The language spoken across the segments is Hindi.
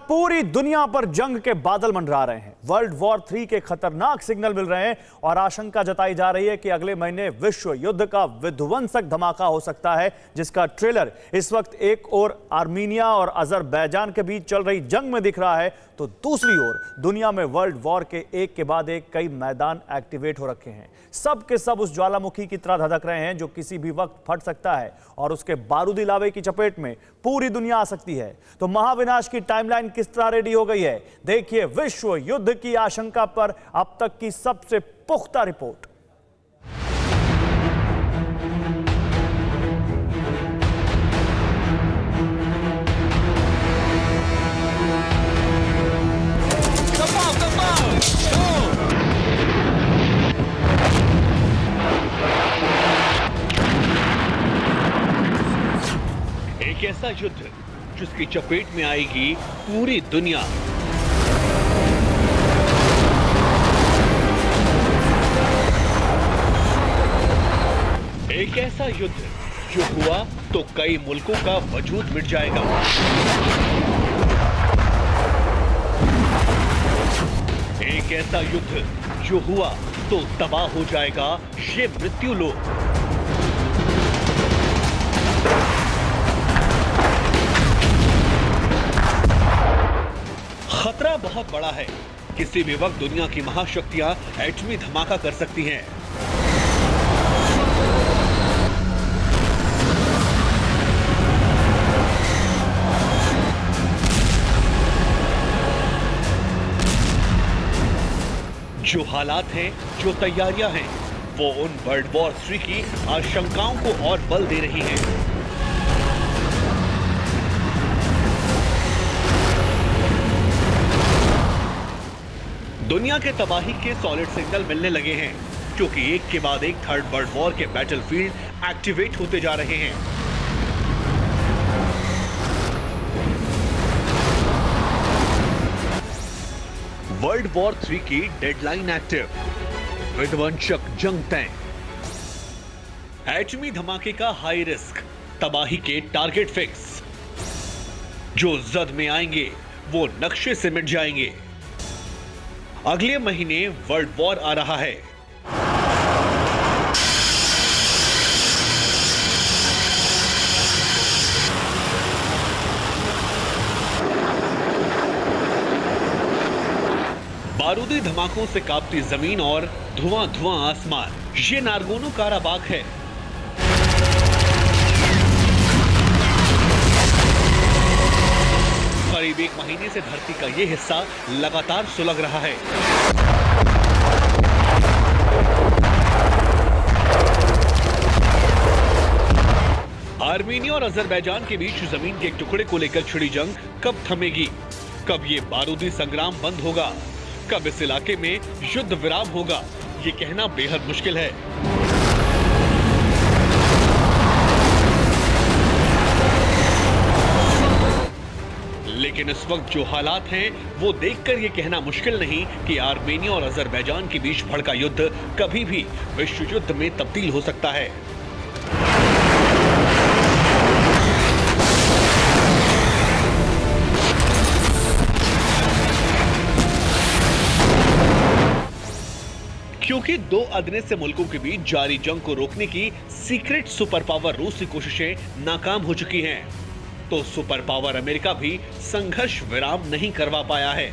पूरी दुनिया पर जंग के बादल मंडरा रहे हैं। वर्ल्ड वॉर 3 के खतरनाक सिग्नल मिल रहे हैं और आशंका जताई जा रही है कि अगले महीने विश्व युद्ध का विध्वंसक धमाका हो सकता है, जिसका ट्रेलर इस वक्त एक ओर आर्मीनिया और अजरबैजान के बीच चल रही जंग में दिख रहा है, तो दूसरी ओर दुनिया में वर्ल्ड वॉर के एक के बाद एक कई मैदान एक्टिवेट हो रखे हैं। सब के सब उस ज्वालामुखी की तरह धधक रहे हैं जो किसी भी वक्त फट सकता है और उसके बारूदी लावे की चपेट में पूरी दुनिया आ सकती है। तो महाविनाश की टाइमलाइन किस तरह रेडी हो गई है, देखिए विश्व युद्ध की आशंका पर अब तक की सबसे पुख्ता रिपोर्ट। एक ऐसा युद्ध जिसकी चपेट में आएगी पूरी दुनिया। एक ऐसा युद्ध जो हुआ तो कई मुल्कों का वजूद मिट जाएगा। एक ऐसा युद्ध जो हुआ तो तबाह हो जाएगा ये मृत्यु लोक। खतरा बहुत बड़ा है। किसी भी वक्त दुनिया की महाशक्तियां एटमी धमाका कर सकती हैं। जो हालात हैं, जो तैयारियां हैं, वो उन वर्ल्ड वॉर 3 की आशंकाओं को और बल दे रही हैं। दुनिया के तबाही के सॉलिड सिग्नल मिलने लगे हैं, क्योंकि एक के बाद एक थर्ड वर्ल्ड वॉर के बैटलफील्ड एक्टिवेट होते जा रहे हैं। वर्ल्ड वॉर 3 की डेडलाइन एक्टिव, विध्वंसक जंग तय, एटमी धमाके का हाई रिस्क, तबाही के टारगेट फिक्स। जो जद में आएंगे वो नक्शे से मिट जाएंगे। अगले महीने वर्ल्ड वॉर आ रहा है। बारूदी धमाकों से कांपती जमीन और धुआं धुआं आसमान, ये नारगोनो काराबाग है। करीब एक महीने से धरती का यह हिस्सा लगातार सुलग रहा है। आर्मीनिया और अजरबैजान के बीच जमीन के एक टुकड़े को लेकर छिड़ी जंग कब थमेगी? कब ये बारूदी संग्राम बंद होगा? कब इस इलाके में युद्ध विराम होगा? ये कहना बेहद मुश्किल है। लेकिन इस वक्त जो हालात हैं, वो देखकर यह कहना मुश्किल नहीं कि आर्मेनिया और अजरबैजान के बीच भड़का युद्ध कभी भी विश्व युद्ध में तब्दील हो सकता है। क्योंकि दो अदने से मुल्कों के बीच जारी जंग को रोकने की सीक्रेट सुपर पावर रूस की कोशिशें नाकाम हो चुकी हैं, तो सुपर पावर अमेरिका भी संघर्ष विराम नहीं करवा पाया है।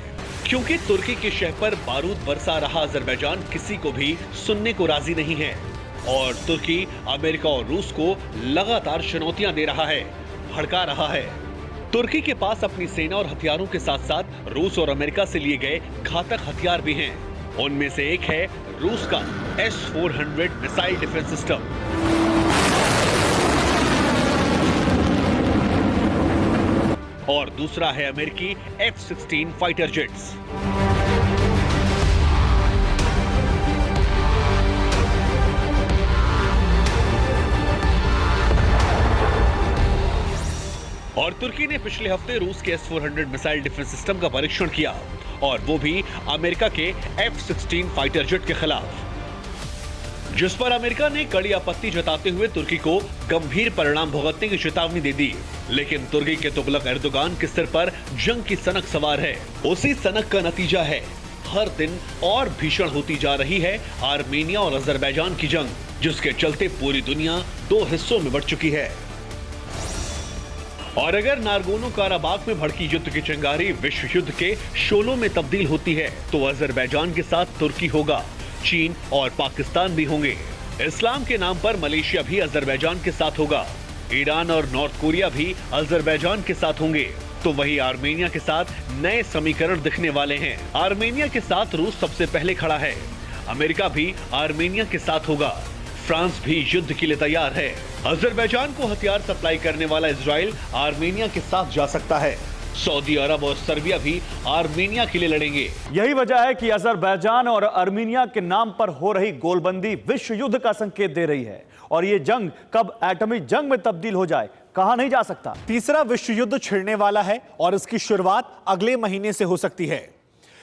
क्योंकि तुर्की के शहर पर बारूद बरसा रहा अजरबैजान किसी को भी सुनने को राजी नहीं है और तुर्की अमेरिका और रूस को लगातार चुनौतियां दे रहा है, भड़का रहा है। तुर्की के पास अपनी सेना और हथियारों के साथ साथ रूस और अमेरिका से लिए गए घातक हथियार भी हैं। उनमें से एक है रूस का S-400 मिसाइल डिफेंस सिस्टम। और दूसरा है अमेरिकी F-16 फाइटर जेट्स। और तुर्की ने पिछले हफ्ते रूस के S-400 मिसाइल डिफेंस सिस्टम का परीक्षण किया, और वो भी अमेरिका के F-16 फाइटर जेट के खिलाफ। जिस पर अमेरिका ने कड़ी आपत्ति जताते हुए तुर्की को गंभीर परिणाम भुगतने की चेतावनी दे दी। लेकिन तुर्की के तुगलक एर्दोगान के सिर पर जंग की सनक सवार है। उसी सनक का नतीजा है हर दिन और भीषण होती जा रही है आर्मेनिया और अजरबैजान की जंग, जिसके चलते पूरी दुनिया दो हिस्सों में बंट चुकी है। और अगर नारगोनो काराबाख में भड़की युद्ध की चिंगारी विश्व युद्ध के शोलों में तब्दील होती है तो अजरबैजान के साथ तुर्की होगा, चीन और पाकिस्तान भी होंगे। इस्लाम के नाम पर मलेशिया भी अजरबैजान के साथ होगा। ईरान और नॉर्थ कोरिया भी अजरबैजान के साथ होंगे। तो वही आर्मेनिया के साथ नए समीकरण दिखने वाले हैं। आर्मेनिया के साथ रूस सबसे पहले खड़ा है। अमेरिका भी आर्मेनिया के साथ होगा। फ्रांस भी युद्ध के लिए तैयार है। अजरबैजान को हथियार सप्लाई करने वाला इजराइल आर्मेनिया के साथ जा सकता है। सऊदी अरब और सर्बिया भी आर्मेनिया के लिए लड़ेंगे। यही वजह है कि अजरबैजान और आर्मेनिया के नाम पर हो रही गोलबंदी विश्व युद्ध का संकेत दे रही है। और ये जंग कब एटमी जंग में तब्दील हो जाए कहा नहीं जा सकता। तीसरा विश्व युद्ध छिड़ने वाला है और इसकी शुरुआत अगले महीने से हो सकती है।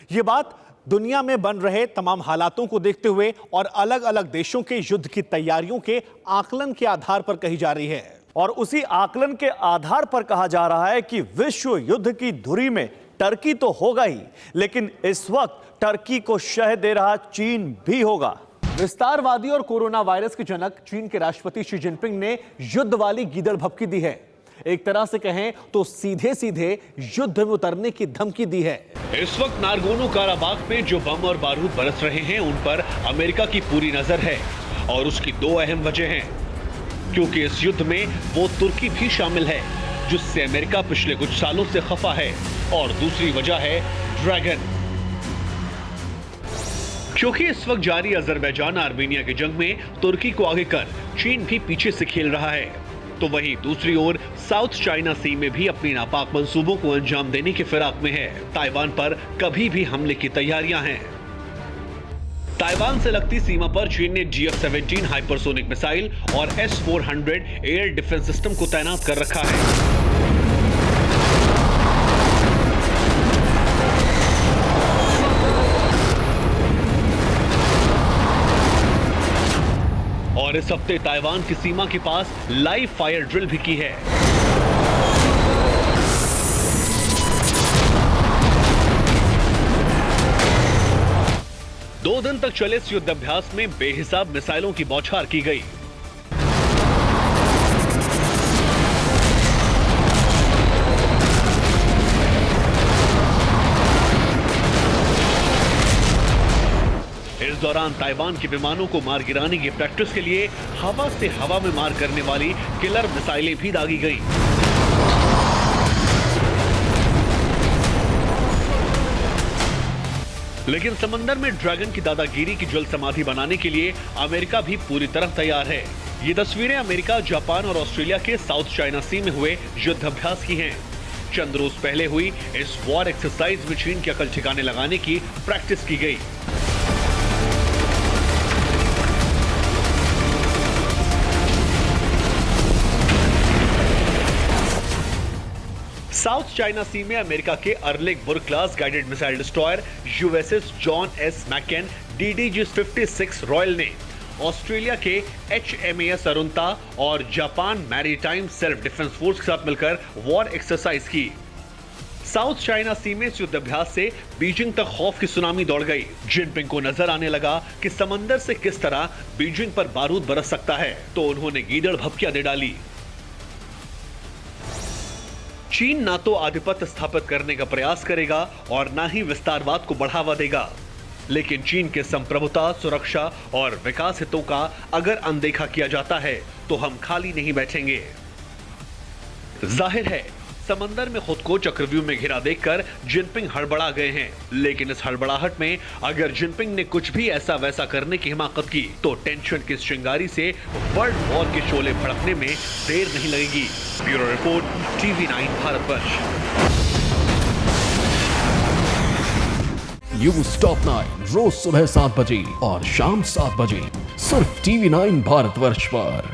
ये बात दुनिया में बन रहे तमाम हालातों को देखते हुए और अलग अलग देशों के युद्ध की तैयारियों के आकलन के आधार पर कही जा रही है। और उसी आकलन के आधार पर कहा जा रहा है कि विश्व युद्ध की धुरी में टर्की तो होगा ही, लेकिन इस वक्त टर्की को शह दे रहा चीन भी होगा। विस्तारवादी और कोरोना वायरस के जनक चीन के राष्ट्रपति शी जिनपिंग ने युद्ध वाली गीदड़ भभकी दी है। एक तरह से कहें तो सीधे सीधे युद्ध में उतरने की धमकी दी है। इस वक्त नारगोनो काराबाख में जो बम और बारूद बरस रहे हैं उन पर अमेरिका की पूरी नजर है। और उसकी दो अहम वजह हैं, क्योंकि इस युद्ध में वो तुर्की भी शामिल है जिससे अमेरिका पिछले कुछ सालों से खफा है। और दूसरी वजह है ड्रैगन, क्योंकि इस वक्त जारी अजरबैजान आर्मेनिया की जंग में तुर्की को आगे कर चीन भी पीछे से खेल रहा है। तो वहीं दूसरी ओर साउथ चाइना सी में भी अपनी नापाक मंसूबों को अंजाम देने के फिराक में है। ताइवान पर कभी भी हमले की तैयारियां हैं। ताइवान से लगती सीमा पर चीन ने GF-17 हाइपरसोनिक मिसाइल और S-400 एयर डिफेंस सिस्टम को तैनात कर रखा है। और इस हफ्ते ताइवान की सीमा के पास लाइव फायर ड्रिल भी की है। दो दिन तक चले इस युद्धाभ्यास में बेहिसाब मिसाइलों की बौछार की गई। इस दौरान ताइवान के विमानों को मार गिराने की प्रैक्टिस के लिए हवा से हवा में मार करने वाली किलर मिसाइलें भी दागी गई। लेकिन समंदर में ड्रैगन की दादागिरी की जल समाधि बनाने के लिए अमेरिका भी पूरी तरह तैयार है। ये तस्वीरें अमेरिका, जापान और ऑस्ट्रेलिया के साउथ चाइना सी में हुए युद्धाभ्यास की हैं। चंद रोज पहले हुई इस वॉर एक्सरसाइज में चीन की अकल ठिकाने लगाने की प्रैक्टिस की गई। साउथ चाइना सी में अमेरिका के Arleigh Burke class guided missile destroyer USS John S McCain DDG-56 Royal ने ऑस्ट्रेलिया के HMAS अरुंता और Japan maritime self defense force के साथ मिलकर वॉर एक्सरसाइज की। साउथ चाइना सी में इस युद्धाभ्यास से बीजिंग तक खौफ की सुनामी दौड़ गई। जिनपिंग को नजर आने लगा कि समंदर से किस तरह बीजिंग पर बारूद बरस सकता है, तो उन्होंने गीदड़ भभकियां दे डाली। चीन ना तो आधिपत्य स्थापित करने का प्रयास करेगा और ना ही विस्तारवाद को बढ़ावा देगा, लेकिन चीन के संप्रभुता, सुरक्षा और विकास हितों का अगर अनदेखा किया जाता है तो हम खाली नहीं बैठेंगे। जाहिर है समंदर में खुद को चक्रव्यूह में घिरा देखकर जिनपिंग हड़बड़ा गए हैं, लेकिन इस हड़बड़ाहट में अगर जिनपिंग ने कुछ भी ऐसा वैसा करने की हिमाकत की तो टेंशन की चिंगारी से वर्ल्ड वॉर के शोले भड़कने में देर नहीं लगेगी। Bureau report, TV9 Bharatvarsh. News top 9 रोज सुबह 7 बजे और शाम 7 बजे सिर्फ TV9 भारतवर्ष पर।